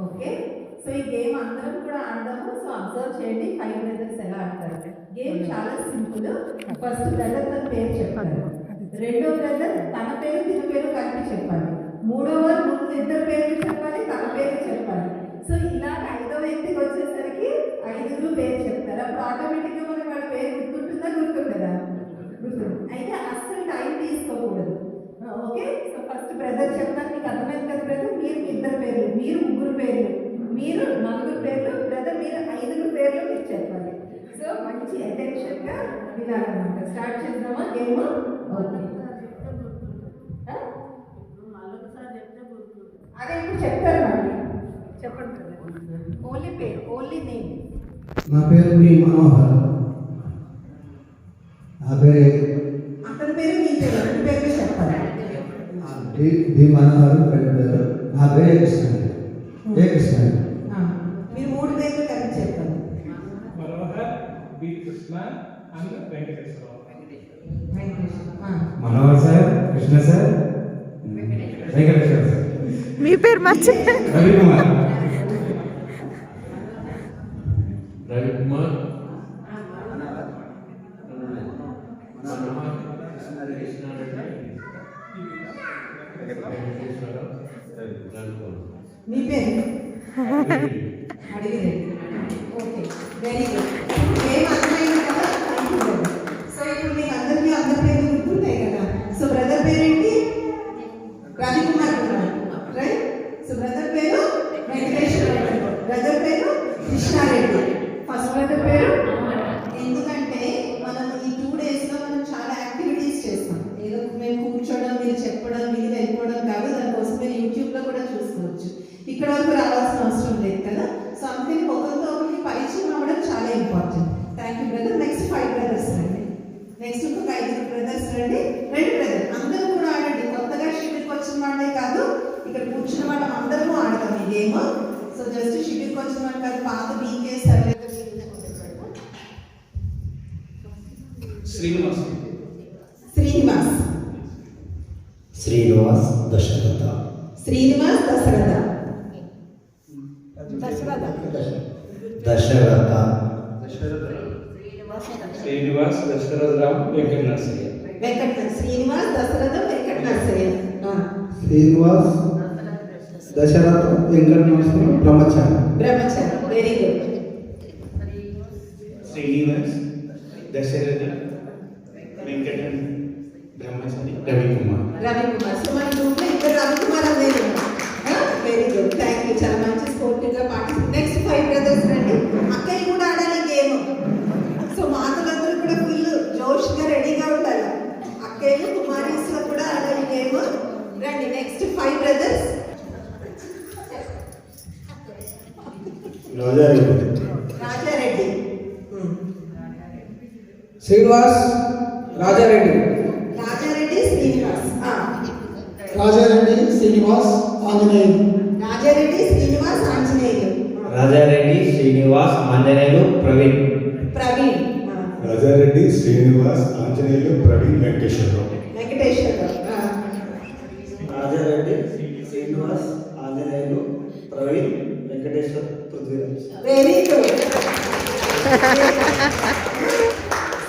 Okay, so ఈ game అందరం కూడా ఆడదాము. సో అబ్జర్వ్ చేయండి 5 బ్రదర్స్ ఎలా ఆడతారు. గేమ్ చాలా సింపుల్. ఫస్ట్ బ్రదర్ తన పేరు చెప్పాలి, రెండో బ్రదర్ తన పేరు తిన పేరు కలిపి చెప్పాలి, మూడో వారు ముందు ఇద్దరు పేర్లు చెప్పాలి, తన పేరు చెప్పాలి. సో ఇలా 5వ వ్యక్తికి వచ్చేసరికి 5 పేరు చెప్తారు. అప్పుడు ఆటోమేటిక్గా మనకి వాళ్ళ పేరు గుర్తుంటుందా? గుర్తుంటుందా? గుర్తుంది. అయితే అస్సలు టైం తీసుకోకూడదు. ఓకే, సో ఫస్ట్ బ్రదర్ చెప్తాను, మీకు అర్థమైంది కదా బ్రదర్? మీరు 2 పేర్లు, మీరు 3 పేర్లు, మీరు 4 పేర్లు, బ్రదర్ మీరు 5 పేర్లు మీరు చెప్పాలి. సో మంచి అటెన్షన్గా వినాలన్నమాట. స్టార్ట్ చేద్దామా గేమ్? ఓకే, అదే ఇప్పుడు చెప్తారు మళ్ళీ. చెప్పండి బ్రదర్. ఓన్లీ పేరు, ఓన్లీ నేమ్. నా పేరు మీ మనోహర్. నా పేరు అతని పేరు మీ పేరు, 2 పేర్లు చెప్పాలి. బి మనోహర్. నా పేరు ఏ కృష్ణ. మీరు 3 పేర్లు కలిపి చెప్పండి. Manohar, B Krishna and Venkateswara. Manohar sir, Krishna sir, Venkateswara sir. మీ పేరు మర్చి రవికుమార్. రవికుమార్, మీ పేరు అడిగి. Okay, very good. ఏం అర్థమైంది కదా? సో ఇప్పుడు మీకు అందరికీ అందరి పేరు గుర్తుంటాయి కదా. సో బ్రదర్ పేరేంటి? రవికుమార్ రైట్. సో బ్రదర్ పేరు వెంకటేశ్వర రెడ్డి, బ్రదర్ పేరు కృష్ణారెడ్డి, ఫస్ట్ బ్రదర్ పేరు. ఎందుకంటే మనం ఈ 2 డేస్లో మనం చాలా యాక్టివిటీస్ చేస్తాం. ఏదో మేము కూర్చోవడం, మీరు చెప్పడం, మీరు వెళ్ళిపోవడం కాదు. దానికోసం మీరు యూట్యూబ్లో కూడా చూసుకోవచ్చు. ఇక్కడ వరకు రావాల్సిన అవసరం లేదు కదా. సో అందుకని ఒకరితో ఒకరికి పరిచయం అవ్వడం చాలా important. Thank you brother. Next 5 brothers రండి. నెక్స్ట్ ఇంకొక 5 బ్రదర్స్ రండి. 2 బ్రదర్ అందరూ కూడా ఆడండి. కొత్తగా షిఫ్ట్కి వచ్చిన వాళ్ళే కాదు, ఇక్కడ కూర్చున్న వాళ్ళం అందరూ ఆడతాం ఈ గేమ్. సో జస్ట్ షిఫ్ట్కి వచ్చిన వాళ్ళు కాదు, పాత బీకే సర్లే. Srinivas. Srinivas. Srinivas Dasharatha. Srinivas Dasharatha. Dasharatha. Srinivas Dasharatharao Venkata Narasayya. Srinivas Dasaratha Venkata Narasayya. Srinivas Dasaratha Venkata Narasayya Brahmachari. Brahmachari. Very good. Srinivas Dasaratha Venkata Brahmachari Ravikumar. Ravikumar. So మన గ్రూప్లో 2 రవికుమార్ అనేది. Very good, thank you. చాలా మంచి స్పోర్టివ్గా పార్టిసిపేట్. నెక్స్ట్ 5 బ్రదర్స్ రండి. అక్కయ్య కూడా ఆడాలి గేమ్. సో మాతలందరూ కూడా ఫుల్ జోష్గా రెడీగా ఉండాలి. అక్కయ్యలు కుమారీస్లో కూడా ఆడాలి గేమ్. రండి next 5 brothers. Rajareddy. Srinivas Rajareddy. Rajareddy Srinivas. Rajareddy Srinivas Anjaneyulu. Rajareddy Srinivas Anjaneyulu. Rajareddy Srinivas Anjaneyulu Praveen. Praveen. Rajareddy Srinivas Anjaneyulu Praveen Venkateswararao. Venkateswararao. Rajareddy Srinivas Anjaneyulu Praveen Venkateswara Prithviraj. Very good.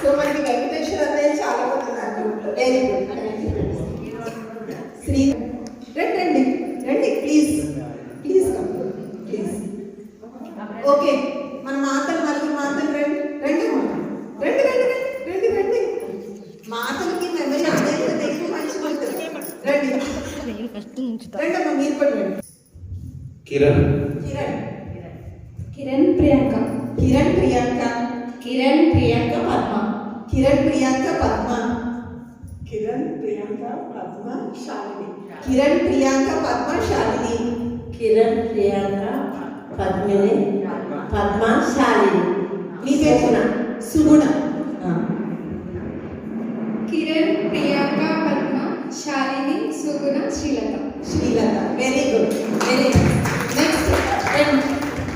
So మనకి వెంకటేశ్వర అన్నయ్య చాలా మంది ఉన్నారు. Very good. శ్రీ రండి రండి ప్లీజ్ ప్లీజ్ ప్లీజ్. ఓకే, మన మాతలు నలుగురు మాతలు రండి రండి రండి రండి రండి రండి. మాతలకి మెమరీ అనేది ఎక్కువ మంచిగా రండి రండి అమ్మ, మీరు కూడా రండి. కిరణ్. కిరణ్. కిరణ్ ప్రియాంక. కిరణ్ ప్రియాంక. కిరణ్ ప్రియాంక పద్మ. కిరణ్ ప్రియాంక పద్మ. కిరణ్ ప్రియాంక పద్మ శాలిని. కిరణ్ ప్రియాంక పద్మ శాలిని. కిరణ్ ప్రియాంక పద్మిని పద్మ శాలిని. మీ పేరు Suguna. Kiran Priyanka Padma Shalini Suguna Srilatha. Srilatha. Very good, very good. Next రండి.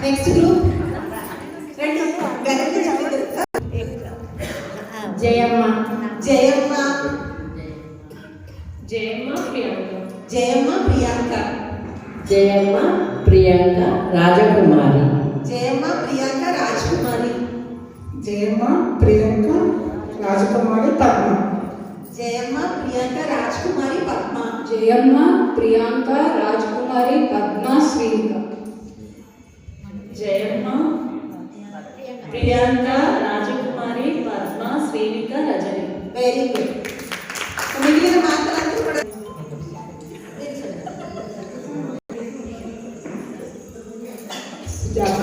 నెక్స్ట్ గ్రూప్ రండి. జయమ్మ. జయమ్మ. జయమ్మ ప్రియాంక. జయమ్మ ప్రియాంక. జయమ్మ ప్రియాంక రాజకుమారి. జయమ్మ ప్రియాంక రాజకుమారి. జయమ్మ ప్రియాంక రాజకుమారి పద్మ. జయమ్మ ప్రియాంక రాజకుమారి పద్మ. జయమ్మ ప్రియాంక రాజకుమారి పద్మ శ్రీనిక. జయమ్మ ప్రియాంక రాజకుమారి పద్మ శ్రీనిక రజని. Very good. మిగిలిన మాటలన్నీ కూడా సుజాత.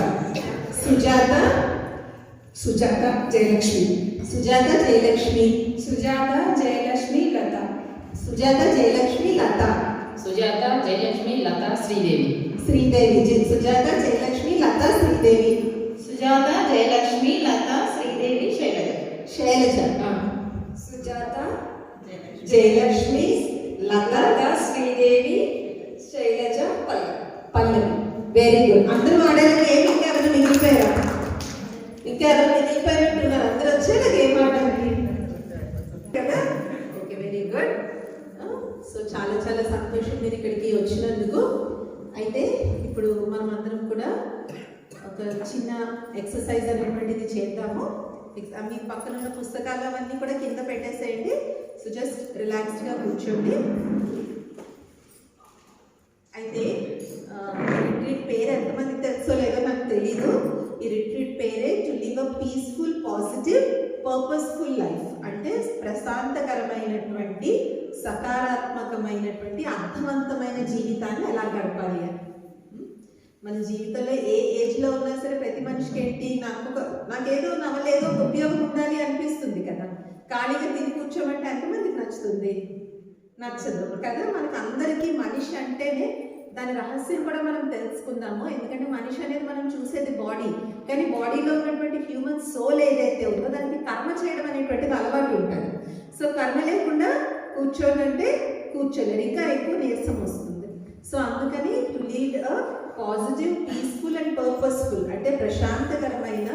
సుజాత. సుజాత జయలక్ష్మి. సుజాత జయలక్ష్మి. సుజాత జయలక్ష్మి లత. సుజాత జయలక్ష్మి లత. సుజాత జయలక్ష్మి లత శ్రీదేవి. శ్రీదేవి. సుజాత జయలక్ష్మి లత శ్రీదేవి. సుజాత జయలక్ష్మి లత శ్రీదేవి శైలజ. శైలజ. సుజాత జయలక్ష్మి లత శ్రీదేవి శైలజ పల్లవి. Very good. అందరూ ఆడారు. ఏమి ఇంకెవరు మిగిలిపోయారా? ఇంకెవరు మిగిలిపోయినట్టున్నారు? అందరూ వచ్చారా గేమ్ ఆడడానికి కదా? Okay, very good. సో చాలా చాలా సంతోషం మీరు ఇక్కడికి వచ్చినందుకు. అయితే ఇప్పుడు మనం అందరం కూడా ఒక చిన్న ఎక్సర్సైజ్ అనేటువంటిది చేద్దాము. మీ పక్కన ఉన్న పుస్తకాలు అవన్నీ కూడా కింద పెట్టేసేయండి. సో జస్ట్ రిలాక్స్డ్గా కూర్చోండి. అయితే రిట్రీట్ పేరు ఎంతమందికి తెలుసో లేదో నాకు తెలీదు. ఈ రిట్రీట్ పేరే to live a peaceful positive purposeful life. అంటే ప్రశాంతకరమైనటువంటి సకారాత్మకమైనటువంటి అర్థవంతమైన జీవితాన్ని ఎలా గడపాలి అని. మన జీవితంలో ఏ ఏజ్లో ఉన్నా సరే ప్రతి మనిషికి ఏంటి, నాకేదో నవలేదో ఉపయోగం ఉండాలి అనిపిస్తుంది కదా. ఖాళీగా తిని కూర్చోమంటే ఎంతమందికి నచ్చుతుంది? నచ్చదు కదా. మనకు అందరికీ మనిషి అంటేనే దాని రహస్యం కూడా మనం తెలుసుకుందాము. ఎందుకంటే మనిషి అనేది మనం చూసేది బాడీ, కానీ బాడీలో ఉన్నటువంటి హ్యూమన్ సోల్ ఏదైతే ఉందో దానికి కర్మ చేయడం అనేటువంటిది అలవాటు ఉంటుంది. సో కర్మ లేకుండా కూర్చోనంటే కూర్చోలేరు, ఇంకా ఎక్కువ నీరసం వస్తుంది. సో అందుకని to lead a positive peaceful and purposeful అంటే ప్రశాంతకరమైన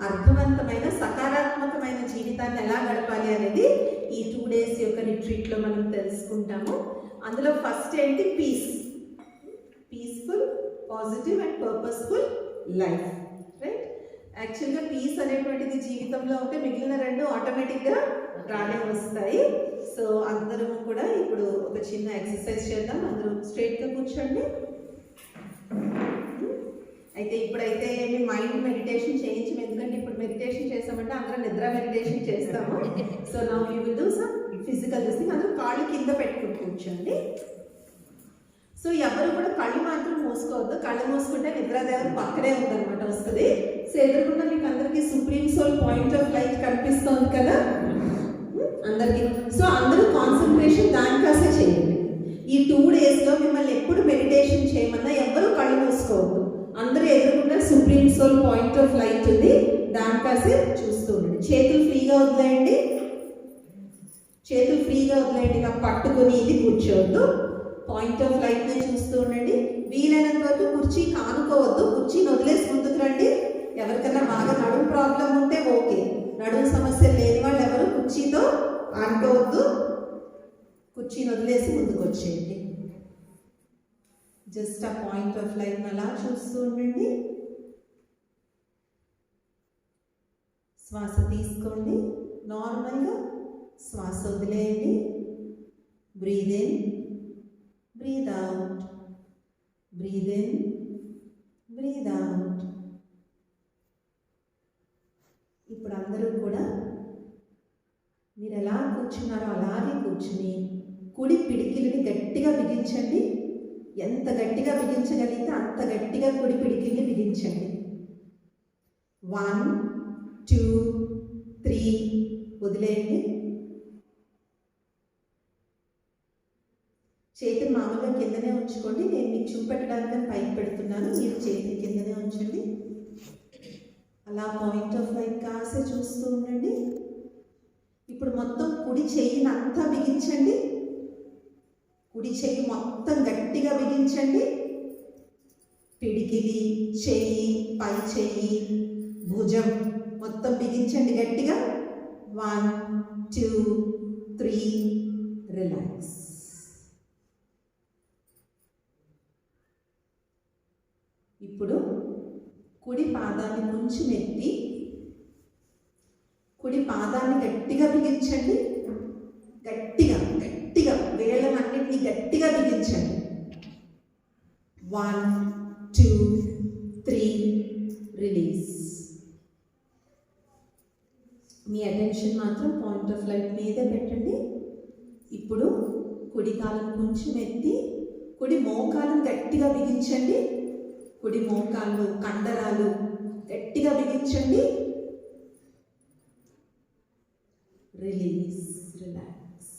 అర్థవంతమైన సకారాత్మకమైన జీవితాన్ని ఎలా గడపాలి అనేది ఈ 2 days యొక్క రిట్రీట్లో మనం తెలుసుకుంటాము. అందులో ఫస్ట్ ఏంటి? Peaceful positive and purposeful life. Right. యాక్చువల్గా పీస్ అనేటువంటిది జీవితంలో ఉంటే మిగిలిన 2 ఆటోమేటిక్గా రానే వస్తాయి. సో అందరం కూడా ఇప్పుడు ఒక చిన్న ఎక్సర్సైజ్ చేద్దాం. అందరూ స్ట్రైట్గా కూర్చోండి. అయితే ఇప్పుడైతే మీ మైండ్ మెడిటేషన్ చేయించాము, ఎందుకంటే ఇప్పుడు మెడిటేషన్ చేసామంటే అందరం నిద్ర మెడిటేషన్ చేస్తాము. So now you will do some physical this. అందరూ కాళ్ళు కింద పెట్టుకుని కూర్చోండి. సో ఎవరు కూడా కళ్ళు మాత్రం మూసుకోవద్దు. కళ్ళు మూసుకుంటే నిద్రాదేవత పక్కనే ఉందన్నమాట వస్తుంది. సో ఎదురుకుండా మీకు అందరికీ supreme soul point of light కనిపిస్తుంది కదా అందరికీ. సో అందరూ కాన్సన్ట్రేషన్ దానికోసే చేయండి. ఈ 2 daysలో మిమ్మల్ని ఎప్పుడు మెడిటేషన్ చేయమన్నా ఎవరు కళ్ళు మూసుకోవద్దు. అందరూ ఎదురుకుండా supreme soul point of light ఉంది, దానికోసే చూస్తూ ఉండండి. చేతులు ఫ్రీగా వదిలేయండి. ఇలా పట్టుకుని ఇది కూర్చోవద్దు. పాయింట్ ఆఫ్ లైట్ని చూస్తూ ఉండండి. వీలైనంత వరకు కుర్చీ కానుకోవద్దు. కుర్చీని వదిలేసి ముందుకు రండి. ఎవరికైనా బాగా నడుము ప్రాబ్లం ఉంటే ఓకే, నడుము సమస్య లేని వాళ్ళు ఎవరు కుర్చీతో ఆడుకోవద్దు. కుర్చీని వదిలేసి ముందుకు వచ్చేయండి. జస్ట్ ఆ పాయింట్ ఆఫ్ లైట్ అలా చూస్తూ ఉండండి. శ్వాస తీసుకోండి, నార్మల్గా శ్వాస వదిలేయండి. Breathe in, breathe out, breathe in, breathe out. ఇప్పుడు అందరూ కూడా మీరు ఎలా కూర్చున్నారో అలాగే కూర్చుని కుడి పిడికిలిని గట్టిగా బిగించండి. ఎంత గట్టిగా బిగించగలిగితే అంత గట్టిగా కుడి పిడికిలిని బిగించండి. 1 2 3 వదిలేయండి. చేతిని మామూలుగా కిందనే ఉంచుకోండి. నేను మీకు చూపెట్టడానికి పైకి పెడుతున్నాను, మీరు చేతిని కిందనే ఉంచండి. అలా పాయింట్ ఆఫ్ లైట్ కాసే చూస్తూ ఉండండి. ఇప్పుడు మొత్తం కుడి చెయ్యిని అంతా బిగించండి. కుడి చెయ్యి మొత్తం గట్టిగా బిగించండి. పిడికిలి, చెయ్యి, పై చెయ్యి, భుజం మొత్తం బిగించండి గట్టిగా. 1 2 3 రిలాక్స్. ఇప్పుడు కుడి పాదాన్ని కొంచెం ఎత్తి కుడి పాదాన్ని గట్టిగా బిగించండి. గట్టిగా గట్టిగా వేళ్ళనన్నిటినీ గట్టిగా బిగించండి. 1 2 3 రిలీజ్. మీ అటెన్షన్ మాత్రం పాయింట్ ఆఫ్ లైట్ మీదే పెట్టండి. ఇప్పుడు కుడి కాలం కొంచెం ఎత్తి కుడి మోకాలను గట్టిగా బిగించండి. కుడి మోకాళ్ళు కండరాలు గట్టిగా బిగించండి. Release, relax.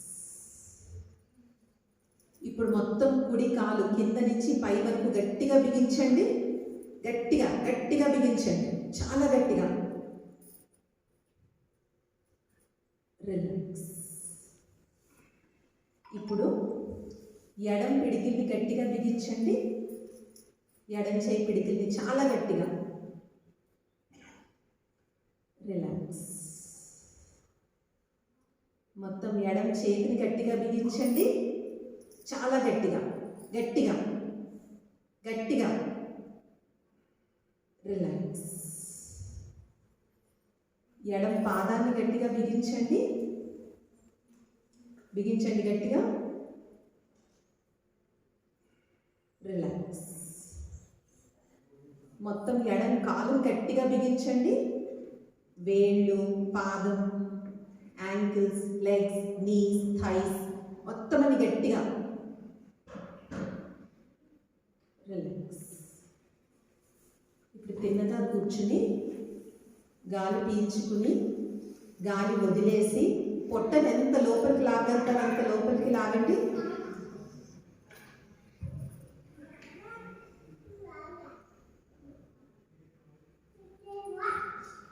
ఇప్పుడు మొత్తం కుడి కాలు కింద నుంచి పై వరకు గట్టిగా బిగించండి. గట్టిగా గట్టిగా బిగించండి, చాలా గట్టిగా. రిలాక్స్. ఇప్పుడు ఎడం పిడికిల్ని గట్టిగా బిగించండి. ఎడం చేయి పిడికిల్ని చాలా గట్టిగా. రిలాక్స్. మొత్తం ఎడం చేతిని గట్టిగా బిగించండి, చాలా గట్టిగా గట్టిగా గట్టిగా. రిలాక్స్. ఎడం పాదాన్ని గట్టిగా బిగించండి. బిగించండి గట్టిగా. రిలాక్స్. మొత్తం ఎడం కాలు గట్టిగా బిగించండి. వేళ్ళు, పాదం, యాంకిల్స్, లెగ్స్, నీస్, థైస్ మొత్తం అని గట్టిగా. రిలాక్స్. ఇప్పుడు తిన్నగా కూర్చుని గాలి పీల్చుకుని గాలి వదిలేసి పొట్టను ఎంత లోపలికి లాగలుగుతారో అంత లోపలికి లాగండి.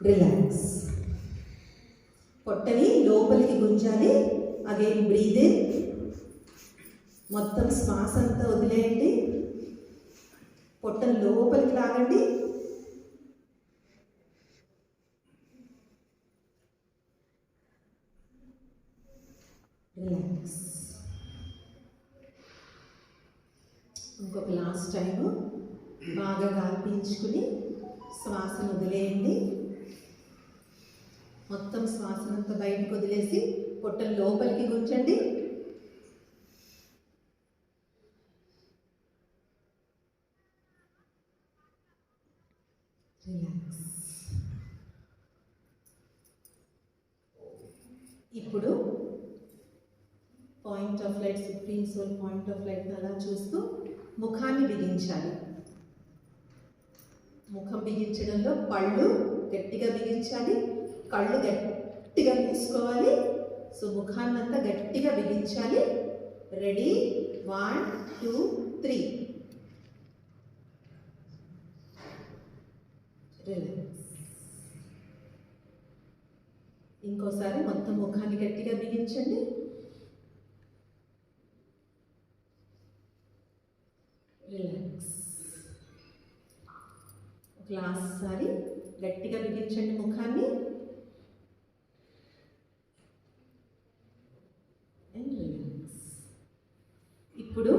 రిలాక్స్. పొట్టని లోపలికి గుంజాలి. Again breathe in. మొత్తం శ్వాస అంతా వదిలేయండి. పొట్టను లోపలికి లాగండి. రిలాక్స్. ఇంకొక లాస్ట్ టైము బాగా గాలి పీల్చుకుని శ్వాసను వదిలేయండి. మొత్తం శ్వాసనంతా బయటకు వదిలేసి పొట్టను లోపలికి గుంచండి. రిలాక్స్. ఇప్పుడు point of light, supreme soul point of light అలా చూస్తూ ముఖాన్ని బిగించాలి. ముఖం బిగించడంలో పళ్ళు గట్టిగా బిగించాలి, కళ్ళు గట్టిగా తీసుకోవాలి. సో ముఖాన్నంతా గట్టిగా బిగించాలి. రెడీ, 1 2 3. రిలాక్స్. ఇంకోసారి మొత్తం ముఖాన్ని గట్టిగా బిగించండి. రిలాక్స్. ఒక లాస్ట్ సారి గట్టిగా బిగించండి ముఖాన్ని. And relax. ఇప్పుడు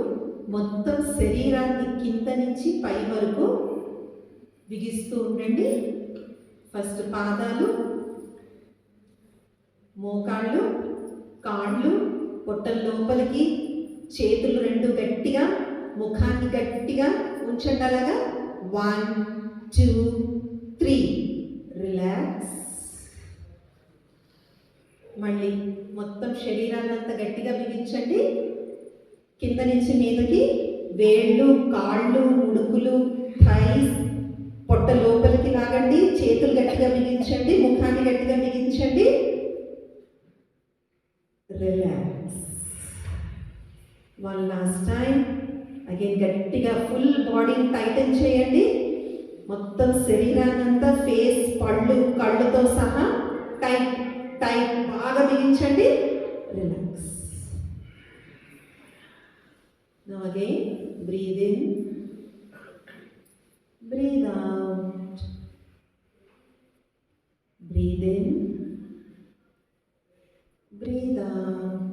మొత్తం శరీరాన్ని కింద నుంచి పై వరకు బిగిస్తూ ఉండండి. ఫస్ట్ పాదాలు, మోకాళ్ళు, కాళ్ళు, పొట్టల లోపలికి, చేతులు రెండు గట్టిగా, ముఖాన్ని గట్టిగా ఉంచండి. అలాగా 1 2 3. రిలాక్స్. మళ్ళీ మొత్తం శరీరాన్ని అంతా గట్టిగా బిగించండి. కింద నుంచి మీదకి వేళ్ళు, కాళ్ళు, ముడుకులు, థైస్, పొట్ట లోపలికి లాగండి. చేతులు గట్టిగా బిగించండి, ముఖాన్ని గట్టిగా బిగించండి. Relax. One last time. Again గట్టిగా ఫుల్ బాడీని టైటన్ చేయండి. మొత్తం శరీరాన్నంతా, ఫేస్, పళ్ళు, కళ్ళుతో సహా టైట్ టైట్ బాగా బిగించండి. Relax. Now again, breathe in, breathe out, breathe in, breathe out,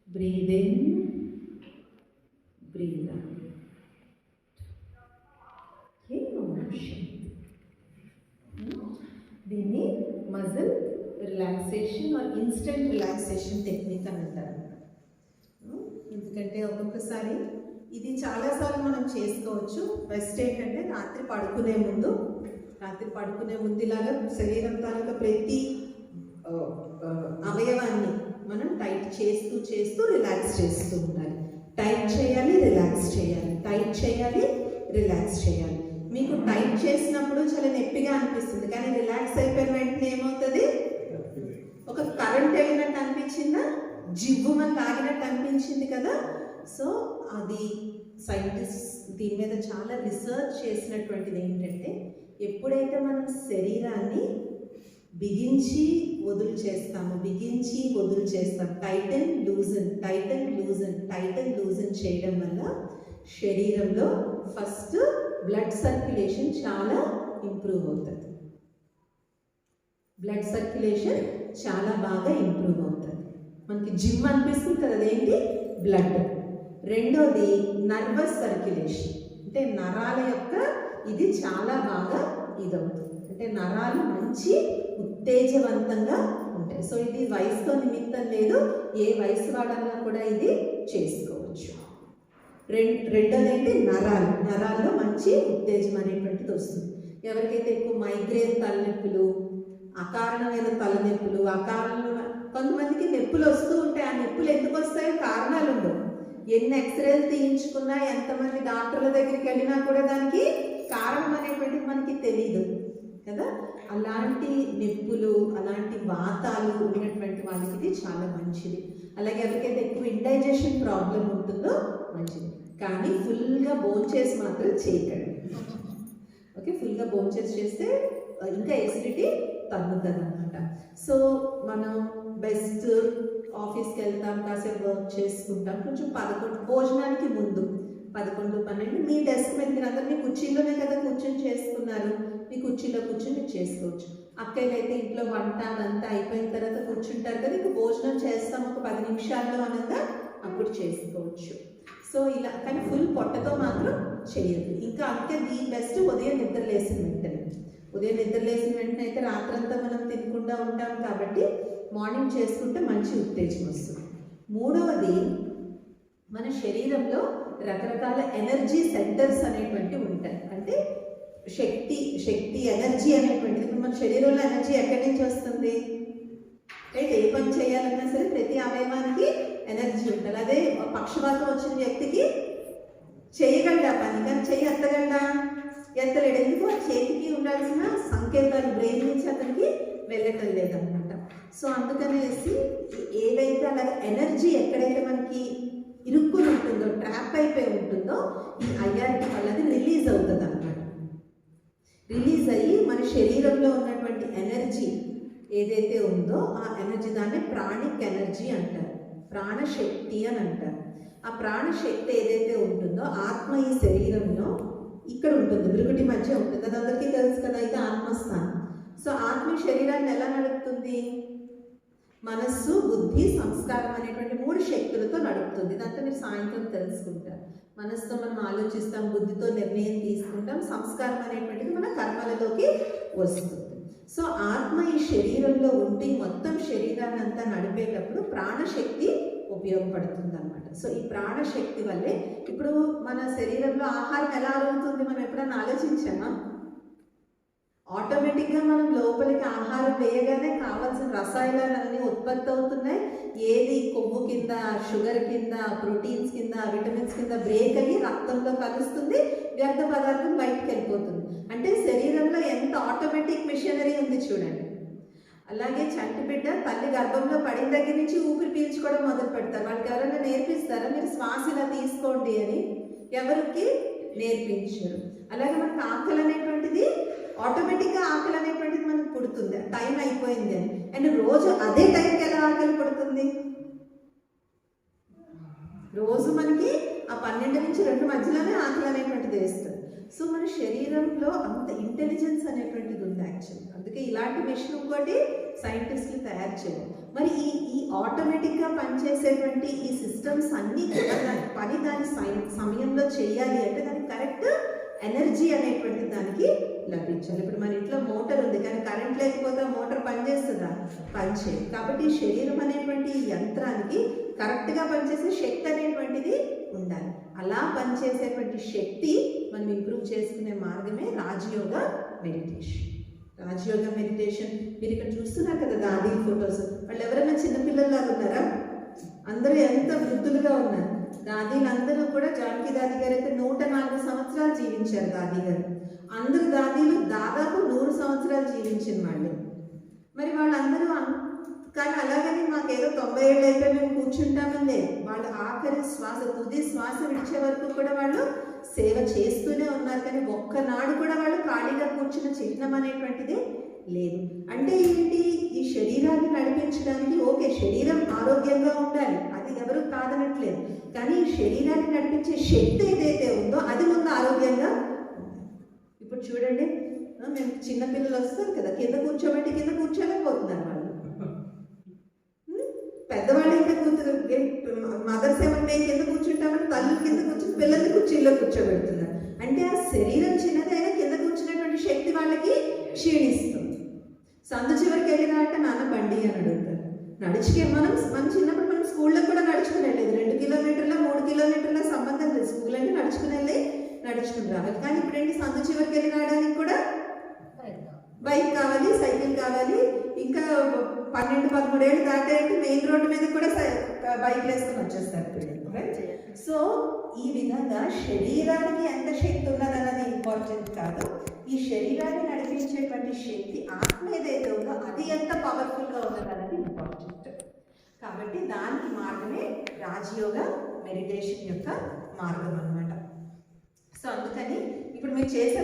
breathe in, breathe out. Muscle relaxation or instant relaxation technique అని అంటారు. ఎందుకంటే ఒక్కొక్కసారి ఇది చాలాసార్లు మనం చేసుకోవచ్చు. బెస్ట్ ఏంటంటే రాత్రి పడుకునే ముందు ఇలాగా శరీరం తాలూకా ప్రతి అవయవాన్ని మనం టైట్ చేస్తూ రిలాక్స్ చేస్తూ ఉండాలి. టైట్ చేయాలి, రిలాక్స్ చేయాలి, టైట్ చేయాలి, రిలాక్స్ చేయాలి. మీకు టైట్ చేసినప్పుడు చాలా నొప్పిగా అనిపిస్తుంది, కానీ రిలాక్స్ అయిపోయిన వెంటనే ఏమవుతుంది? ఒక కరెంట్ వెళ్ళినట్టు అనిపించిందా, జివ్వుమని లాగినట్టు అనిపించింది కదా. సో అది సైంటిస్ట్ దీని మీద చాలా రీసెర్చ్ చేసినటువంటిది ఏంటంటే, ఎప్పుడైతే మనం శరీరాన్ని బిగించి వదులు చేస్తాం, టైటన్ లూజన్ చేయడం వల్ల శరీరంలో ఫస్ట్ బ్లడ్ సర్క్యులేషన్ చాలా ఇంప్రూవ్ అవుతుంది. బ్లడ్ సర్క్యులేషన్ చాలా బాగా ఇంప్రూవ్ అవుతుంది. మనకి జిమ్ అనిపిస్తుంది కదా, అదేంటి? బ్లడ్. రెండోది నర్వస్ సర్క్యులేషన్, అంటే నరాల యొక్క ఇది చాలా బాగా ఇదవుతుంది, అంటే నరాలు మంచి ఉత్తేజవంతంగా ఉంటాయి. సో ఇది వయసుతో నిమిత్తం లేదు, ఏ వయసు వాళ్ళన్నా కూడా ఇది చేసుకోవచ్చు. రెండోది ఏంటి? నరాల్లో మంచి ఉత్తేజం అనేటువంటిది వస్తుంది. ఎవరికైతే ఎక్కువ మైగ్రేన్ తలనొప్పులు, అకారణమైన తలనొప్పులు, కొంతమందికి నొప్పులు వస్తూ ఉంటాయి. ఆ నొప్పులు ఎందుకు వస్తాయో కారణాలు ఉండవు. ఎన్ని ఎక్స్రేలు తీయించుకున్నా, ఎంతమంది డాక్టర్ల దగ్గరికి వెళ్ళినా కూడా దానికి కారణం అనేటువంటిది మనకి తెలియదు కదా. అలాంటి నొప్పులు, అలాంటి వాతాలు ఉన్నటువంటి వాళ్ళకి ఇది చాలా మంచిది. అలాగే ఎవరికైతే ఎక్కువ ఇండైజెషన్ ప్రాబ్లం ఉంటుందో మంచిది. కానీ ఫుల్గా భోంచేసి మాత్రం చేయకండి. ఓకే, ఫుల్గా భోంచేసి చేస్తే ఇంకా ఎసిడిటీ తగ్గుతుంది అనమాట. సో మనం బెస్ట్ ఆఫీస్కి వెళ్తాం, కాసేపు వర్క్ చేసుకుంటాం, కొంచెం 11 భోజనానికి ముందు 11, 12 మీ డెస్క్ మీద మీరు అందరు మీ కుర్చీలోనే కదా కూర్చొని చేసుకున్నారు, మీ కుర్చీలో కూర్చొని మీరు చేసుకోవచ్చు. అక్కయ్యలు అయితే ఇంట్లో వంట అదంతా అయిపోయిన తర్వాత కూర్చుంటారు కదా, ఇంక భోజనం చేస్తాం ఒక 10 నిమిషాల్లో అనగా అప్పుడు చేసుకోవచ్చు. సో ఇలా, కానీ ఫుల్ పొట్టతో మాత్రం చేయద్దు. ఇంకా అందుకే ది బెస్ట్ ఉదయం నిద్ర లేసిన వెంటనే అయితే రాత్రంతా మనం తినకుండా ఉంటాం కాబట్టి మార్నింగ్ చేసుకుంటే మంచి ఉత్తేజం వస్తుంది. మూడవది, మన శరీరంలో రకరకాల ఎనర్జీ సెంటర్స్ అనేటువంటివి ఉంటాయి. అంటే శక్తి ఎనర్జీ అనేటువంటిది. ఇప్పుడు మన శరీరంలో ఎనర్జీ ఎక్కడి నుంచి వస్తుంది? రైట్, ఏ పని చేయాలన్నా సరే ప్రతి అవయవానికి ఎనర్జీ ఉంటుంది. అదే పక్షవాతం వచ్చిన వ్యక్తికి చేయగలడా పని, కానీ చెయ్యి ఎత్తలేడు. ఎందుకు? చేతికి ఉండాల్సిన సంకేతాలు బ్రెయిన్ నుంచి అతనికి వెళ్ళటం లేదన్నమాట. సో అందుకనేసి ఏదైతే అలాగే ఎనర్జీ ఎక్కడైతే మనకి ఇరుక్కుని ఉంటుందో, ట్రాప్ అయిపోయి ఉంటుందో, ఈ ఐఆర్టీ వల్ల అది రిలీజ్ అవుతుంది అన్నమాట. రిలీజ్ అయ్యి మన శరీరంలో ఉన్నటువంటి ఎనర్జీ ఏదైతే ఉందో ఆ ఎనర్జీ, దాన్ని ప్రాణిక్ ఎనర్జీ అంటారు, ప్రాణశక్తి అని అంటారు. ఆ ప్రాణశక్తి ఏదైతే ఉంటుందో ఆత్మ ఈ శరీరంలో ఇక్కడ ఉంటుంది, బ్రుకుటి మధ్య ఉంటుంది. అది అందరికీ తెలుసు కదా, ఇది ఆత్మస్థానం. సో ఆత్మ శరీరాన్ని ఎలా నడుపుతుంది? మనస్సు, బుద్ధి, సంస్కారం అనేటువంటి 3 శక్తులతో నడుపుతుంది. ఇదంతా మీరు సాయంత్రం తెలుసుకుంటారు. మనసుతో మనం ఆలోచిస్తాం, బుద్ధితో నిర్ణయం తీసుకుంటాం, సంస్కారం అనేటువంటిది మన కర్మలలోకి వస్తుంది. సో ఆత్మ ఈ శరీరంలో ఉండి మొత్తం శరీరాన్ని అంతా నడిపేటప్పుడు ప్రాణశక్తి ఉపయోగపడుతుంది అనమాట. సో ఈ ప్రాణశక్తి వల్లే ఇప్పుడు మన శరీరంలో ఆహారం ఎలా అరుగుతుంది మనం ఎప్పుడైనా ఆలోచించామా? ఆటోమేటిక్గా మనం లోపలికి ఆహారం వేయగానే కావాల్సిన రసాయనాలన్నీ ఉత్పత్తి అవుతున్నాయి. ఏది కొవ్వు కింద, షుగర్ కింద, ప్రోటీన్స్ కింద, విటమిన్స్ కింద బ్రేక్ అయ్యి రక్తంలో కలుస్తుంది, వ్యర్థ పదార్థం బయటకు వెళ్ళిపోతుంది. అంటే శరీరంలో ఎంత ఆటోమేటిక్ మిషనరీ ఉంది చూడండి. అలాగే చంటి బిడ్డ తల్లి గర్భంలో పడిన దగ్గర నుంచి ఊపిరి పీల్చుకోవడం మొదలు పెడతారు. వాళ్ళకి ఎవరైనా నేర్పిస్తారా మీరు శ్వాస ఇలా తీసుకోండి అని? ఎవరికి నేర్పించరు. అలాగే మనకు ఆకలి అనేటువంటిది ఆటోమేటిక్గా ఆకలి అనేటువంటిది మనకు పుడుతుంది, టైం అయిపోయింది అని. అండ్ రోజు అదే టైంకి ఎలా ఆకలి పడుతుంది? రోజు మనకి ఆ 12 నుంచి 2 మధ్యలోనే ఆకలి అనేటువంటిది వేస్తుంది. సో మన శరీరంలో అంత ఇంటెలిజెన్స్ అనేటువంటిది ఉంది యాక్చువల్లీ. అందుకే ఇలాంటి మెషిన్ ఇంకోటి సైంటిస్టులు తయారు చేయరు. మరి ఈ ఆటోమేటిక్గా పనిచేసేటువంటి ఈ సిస్టమ్స్ అన్నీ కూడా దాని సమయంలో చేయాలి అంటే దానికి కరెక్ట్ ఎనర్జీ అనేటువంటి దానికి లభించాలి. ఇప్పుడు మన ఇంట్లో మోటార్ ఉంది, కానీ కరెంట్ లేకపోతే మోటార్ పనిచేస్తుందా? పనిచేయదు. కాబట్టి శరీరం అనేటువంటి ఈ యంత్రానికి కరెక్ట్గా పనిచేసే శక్తి అనేటువంటిది ఉండాలి. అలా పనిచేసేటువంటి శక్తి మనం ఇంప్రూవ్ చేసుకునే మార్గమే రాజయోగ మెడిటేషన్. రాజయోగ మెడిటేషన్ మీరు ఇక్కడ చూస్తున్నారు కదా, దాదీ ఫొటోస్. వాళ్ళు ఎవరైనా చిన్నపిల్లల్లాగా ఉన్నారా? అందరూ ఎంత వృద్ధులుగా ఉన్నారు. దాదీలందరూ కూడా, జానకి దాది గారు అయితే 104 సంవత్సరాలు జీవించారు. దాదీ గారు అందరు దాదీలు దాదాపు 100 సంవత్సరాలు జీవించిన వాళ్ళు. మరి వాళ్ళందరూ కానీ అలాగని మాకేదో 90 ఏళ్ళు అయితే మేము కూర్చుంటామని లేదు. వాళ్ళు ఆఖరి శ్వాస, తుది శ్వాస విడిచే వరకు కూడా వాళ్ళు సేవ చేస్తూనే ఉన్నారు. కానీ ఒక్కనాడు కూడా వాళ్ళు ఖాళీగా కూర్చున్న చిహ్నం అనేటువంటిది లేదు. అంటే ఏంటి? ఈ శరీరాన్ని నడిపించడానికి ఓకే, శరీరం ఆరోగ్యంగా ఉండాలి, అది ఎవరు కాదనట్లేదు. కానీ ఈ శరీరాన్ని నడిపించే శక్తి ఏదైతే ఉందో అది ముందు ఆరోగ్యంగా ఉండాలి. ఇప్పుడు చూడండి, మేము చిన్నపిల్లలు వస్తారు కదా, కింద కూర్చోబెట్టి కింద కూర్చోలేకపోతున్నారు వాళ్ళు. పెద్దవాళ్ళు ఇంకా మదర్స్ ఏమన్నా మేము కింద కూర్చుంటామని తల్లి కింద కూర్చుని పిల్లల్ని కుర్చీల్లో కూర్చోబెడుతున్నారు. అంటే ఆ శరీరం చిన్నదైనా కింద కూర్చున్నటువంటి శక్తి వాళ్ళకి క్షీణిస్తుంది. సందు చివరికి వెళ్ళినా అంటే నాన్న బండి అని అడుగుతారు. నడుచుకే మన చిన్నప్పుడు మనం స్కూల్లో కూడా నడుచుకుని వెళ్ళేది. 2 కిలోమీటర్ల 3 కిలోమీటర్ల సంబంధం లేదు. స్కూల్ అంటే నడుచుకుని వెళ్ళి నడుచుకుని రావాలి. కానీ ఇప్పుడు ఏంటి, సందు చివరికి వెళ్ళి రావడానికి కూడా బైక్ కావాలి, సైకిల్ కావాలి. ఇంకా 12-13 ఏళ్ళు దాటాయంటే మెయిన్ రోడ్డు మీద కూడా బైక్ వేసుకొని వచ్చేస్తారు పిల్లలు. సో ఈ విధంగా శరీరానికి ఎంత శక్తి ఉన్నదన్నది ఇంపార్టెంట్ కాదు, ఈ శరీరాన్ని నడిపించేటువంటి శక్తి ఆత్మ ఏదైతే ఉందో అది ఎంత పవర్ఫుల్గా ఉన్నదన్నది ఇంపార్టెంట్. కాబట్టి దానికి మార్గమే రాజయోగ మెడిటేషన్ యొక్క మార్గం అన్నమాట. సో అందుకని ఇప్పుడు మీరు చేసే